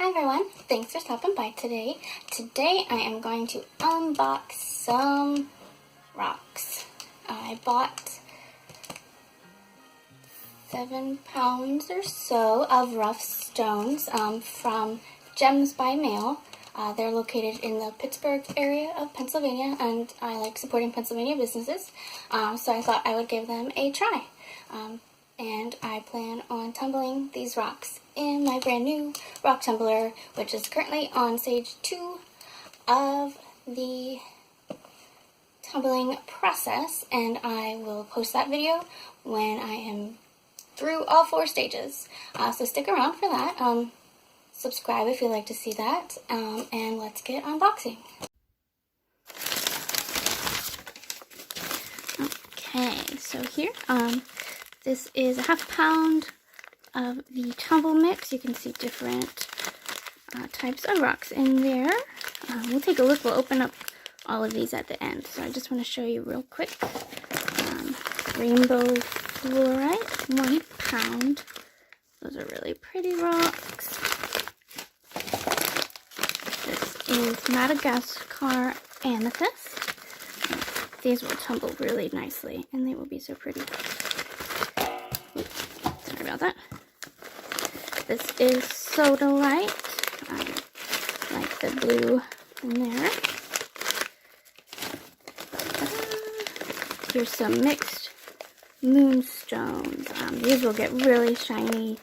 Hi everyone, thanks for stopping by today. Today I am going to unbox some rocks. I bought 7 pounds or so of rough stones from Gems by Mail. They're located in the Pittsburgh area of Pennsylvania, and I like supporting Pennsylvania businesses, so I thought I would give them a try. And I plan on tumbling these rocks in my brand new rock tumbler, which is currently on stage 2 of the tumbling process, and I will post that video when I am through all 4 stages. So stick around for that. Subscribe if you'd like to see that, and let's get unboxing. Okay, so here, this is a ½ pound of the tumble mix. You can see different types of rocks in there. We'll take a look. We'll open up all of these at the end. So I just want to show you real quick. Rainbow fluorite, 1 pound. Those are really pretty rocks. This is Madagascar amethyst. These will tumble really nicely, and they will be so pretty. Sorry about that. This is sodalite. I like the blue in there. Here's some mixed moonstones. These will get really shiny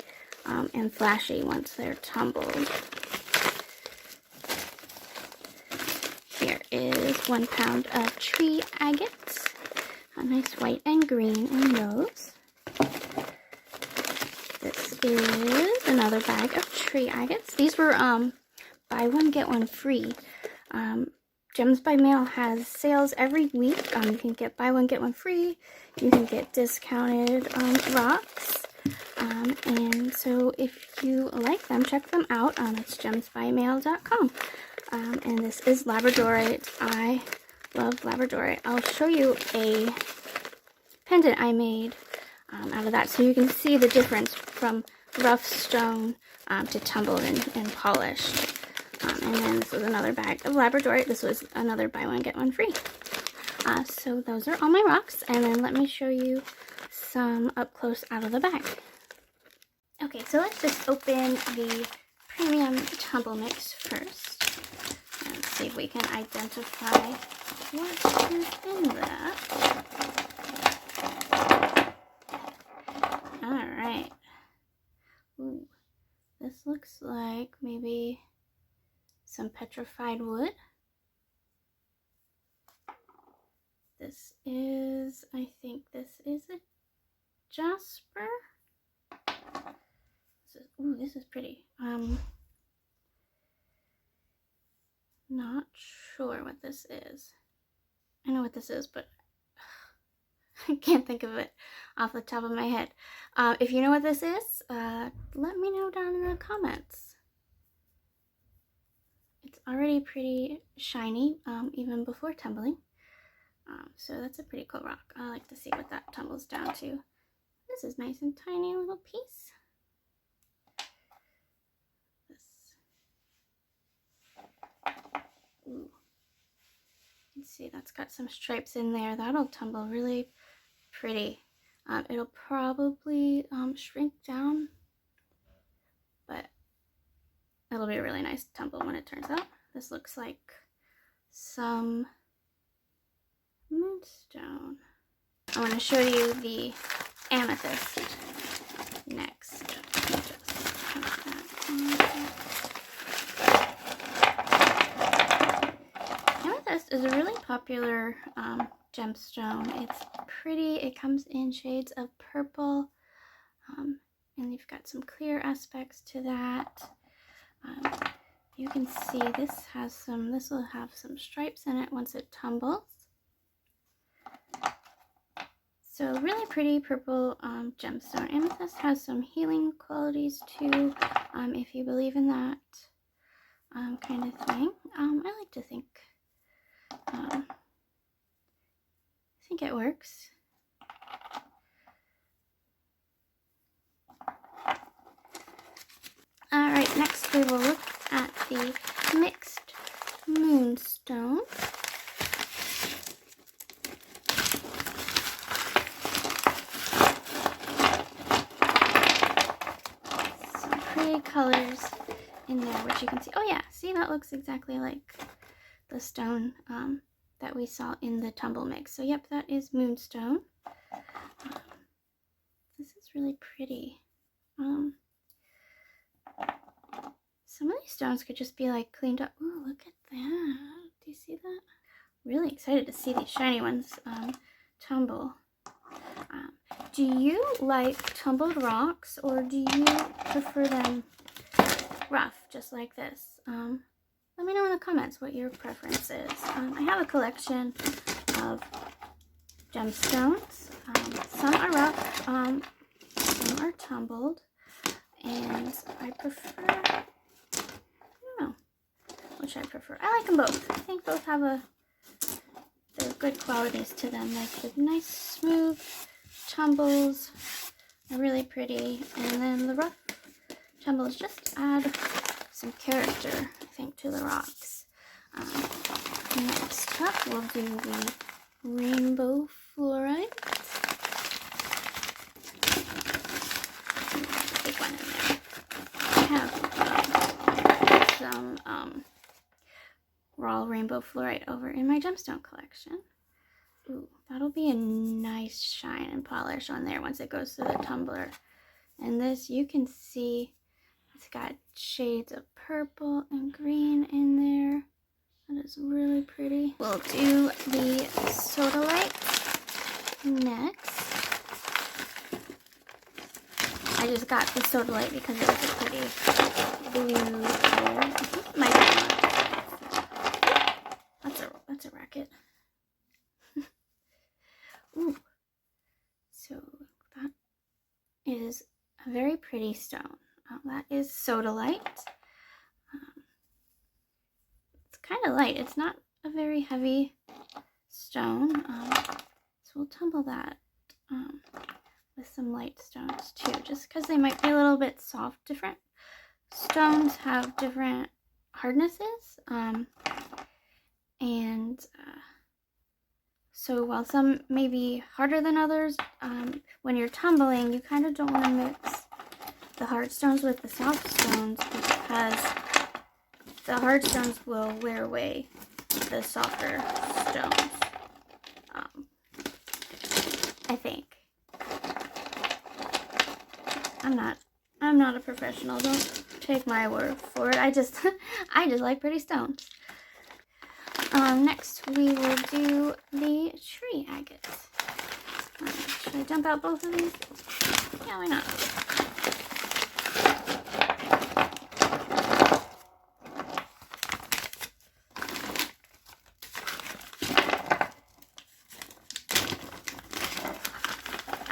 and flashy once they're tumbled. Here is 1 pound of tree agates. A nice white and green in those. This is another bag of tree agates. These were buy one get one free. Gems by Mail has sales every week. You can get buy one get one free. You can get discounted rocks. And so if you like them, check them out. It's gemsbymail.com. And this is labradorite. I love labradorite. I'll show you a pendant I made out of that, so you can see the difference from rough stone to tumbled and polished. And then this was another bag of labradorite. This was another buy one get one free. So those are all my rocks, and then let me show you some up close out of the bag. Okay, so let's just open the premium tumble mix first. Let's see if we can identify what is in that. Alright. Ooh, this looks like maybe some petrified wood. This is, I think this is a jasper. This is pretty. Not sure what this is. I know what this is, but I can't think of it off the top of my head. If you know what this is, let me know down in the comments. It's already pretty shiny, even before tumbling. So that's a pretty cool rock. I like to see what that tumbles down to. This is nice and tiny little piece. Ooh. You can see that's got some stripes in there. That'll tumble really pretty. It'll probably shrink down, but it'll be a really nice tumble when it turns out. This looks like some moonstone. I want to show you the amethyst next. Amethyst is a really popular gemstone. It's pretty. It comes in shades of purple, and you've got some clear aspects to that. You can see this has some. This will have some stripes in it once it tumbles. So really pretty purple gemstone. Amethyst has some healing qualities too, if you believe in that kind of thing. I like to think. I think it works. Alright, next we will look the mixed moonstone. Some pretty colors in there, which you can see. Oh yeah, see, that looks exactly like the stone that we saw in the tumble mix. So yep, that is moonstone. This is really pretty. Some of these stones could just be like cleaned up. Ooh, look at that. Do you see that? Really excited to see these shiny ones tumble. Do you like tumbled rocks, or do you prefer them rough, just like this? Let me know in the comments what your preference is. I have a collection of gemstones. Some are rough, some are tumbled, and I prefer, I don't know which I prefer. I like them both. I think both have they're good qualities to them. Like the nice smooth tumbles are really pretty, and then the rough tumbles just add some character, I think, to the rocks. Next up, we'll do the rainbow fluorite. Big one in there. I have some raw rainbow fluorite over in my gemstone collection. Ooh, that'll be a nice shine and polish on there once it goes through the tumbler. And this, you can see it's got shades of purple and green in there. That is really pretty. We'll do the sodalite next. I just got the sodalite because it was a pretty blue color. I think it might be that's a racket. Ooh. So that is a very pretty stone. That is sodalite. It's kind of light. It's not a very heavy stone. So we'll tumble that with some light stones too, just because they might be a little bit soft. Different stones have different hardnesses. So while some may be harder than others, when you're tumbling, you kind of don't want to mix the hard stones with the soft stones, because the hard stones will wear away the softer stones. I think. I'm not a professional. Don't take my word for it. I just like pretty stones. Next we will do the tree agate. Should I dump out both of these? Yeah, why not?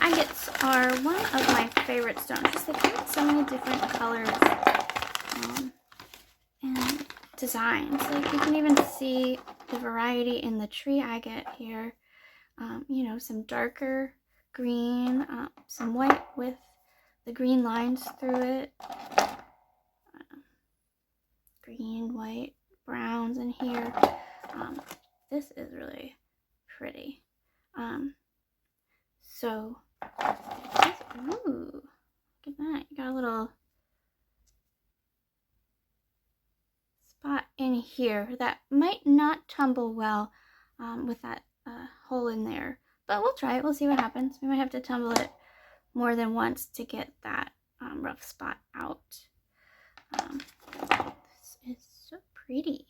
Agates are one of my favorite stones. Just they come in so many different colors and designs. Like you can even see the variety in the tree agate here. You know, some darker green, some white with the green lines through it. Green, white, browns in here. This is really pretty. So, ooh, look at that. You got a little spot in here that might not tumble well with that hole in there. But we'll try it. We'll see what happens. We might have to tumble it more than once to get that rough spot out. This is so pretty.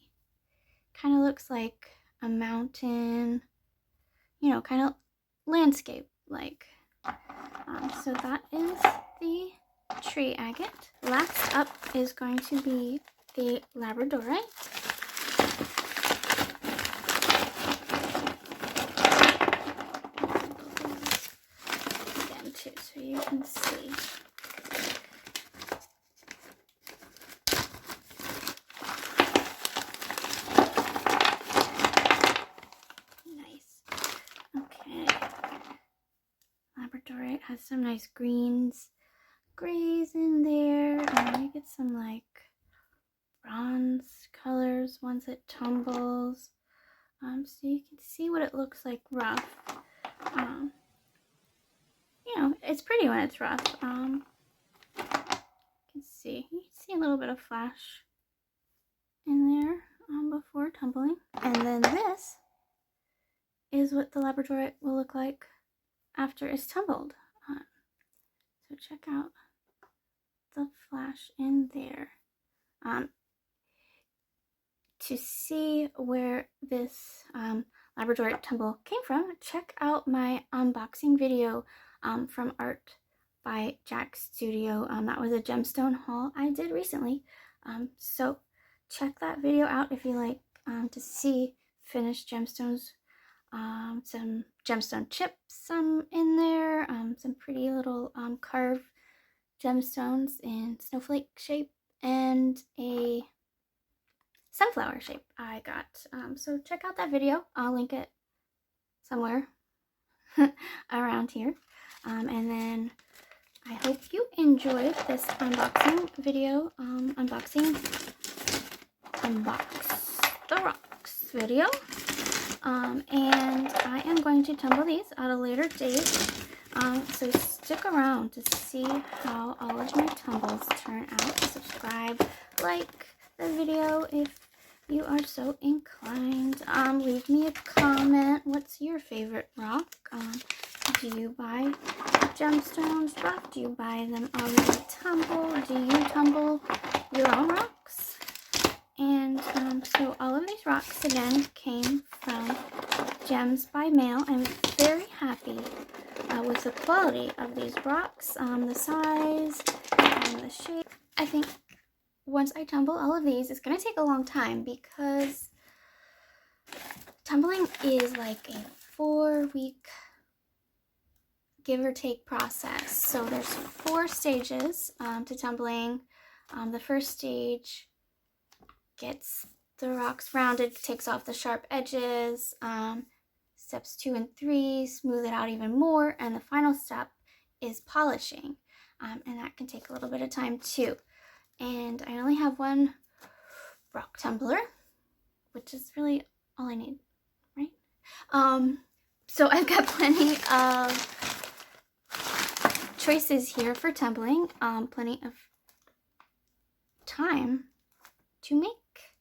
Kind of looks like a mountain, you know, kind of landscape like. So that is the tree agate. Last up is going to be the labradorite. Again too, so you can see. Labradorite has some nice greens, grays in there. You get some like bronze there's ones that tumbles. So you can see what it looks like rough. You know, it's pretty when it's rough. You can see a little bit of flash in there before tumbling. And then this is what the Labradorite will look like after it's tumbled. So check out the flash in there. To see where this Labradorite tumble came from, check out my unboxing video from Art by Jack Studio. That was a gemstone haul I did recently. So check that video out if you like to see finished gemstones. Some gemstone chips in there, some pretty little carved gemstones in snowflake shape, and a sunflower shape I got. So check out that video. I'll link it somewhere around here. And then I hope you enjoyed this unboxing video, Unbox the Rocks video. And I am going to tumble these at a later date. So stick around to see how all of my tumbles turn out. Subscribe, like the video if you are so inclined. Leave me a comment. What's your favorite rock? Do you buy gemstones rock? Do you buy them already tumbled? Do you tumble your own rocks? And so all of these rocks again came from Gems by Mail. I'm very happy with the quality of these rocks, the size, the shape. I think once I tumble all of these, it's going to take a long time because tumbling is like a 4-week give or take process. So there's 4 stages to tumbling. The first stage gets the rocks rounded, takes off the sharp edges. Steps 2 and 3 smooth it out even more, and the final step is polishing, and that can take a little bit of time too. And I only have one rock tumbler, which is really all I need, right? So I've got plenty of choices here for tumbling, plenty of time to make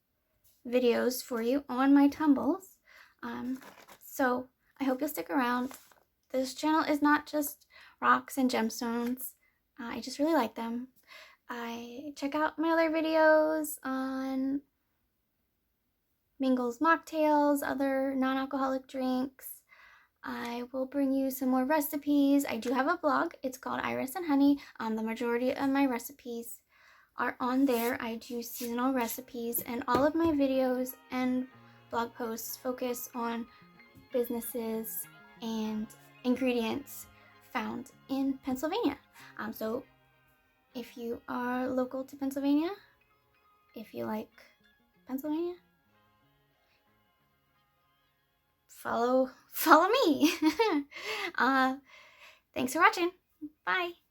videos for you on my tumbles. So I hope you'll stick around. This channel is not just rocks and gemstones. I just really like them. I check out my other videos on Mingle's mocktails, other non-alcoholic drinks. I will bring you some more recipes. I do have a blog. It's called Iris and Honey. The majority of my recipes are on there. I do seasonal recipes, and all of my videos and blog posts focus on businesses and ingredients found in Pennsylvania. So if you are local to Pennsylvania, if you like Pennsylvania, follow me. Thanks for watching. Bye.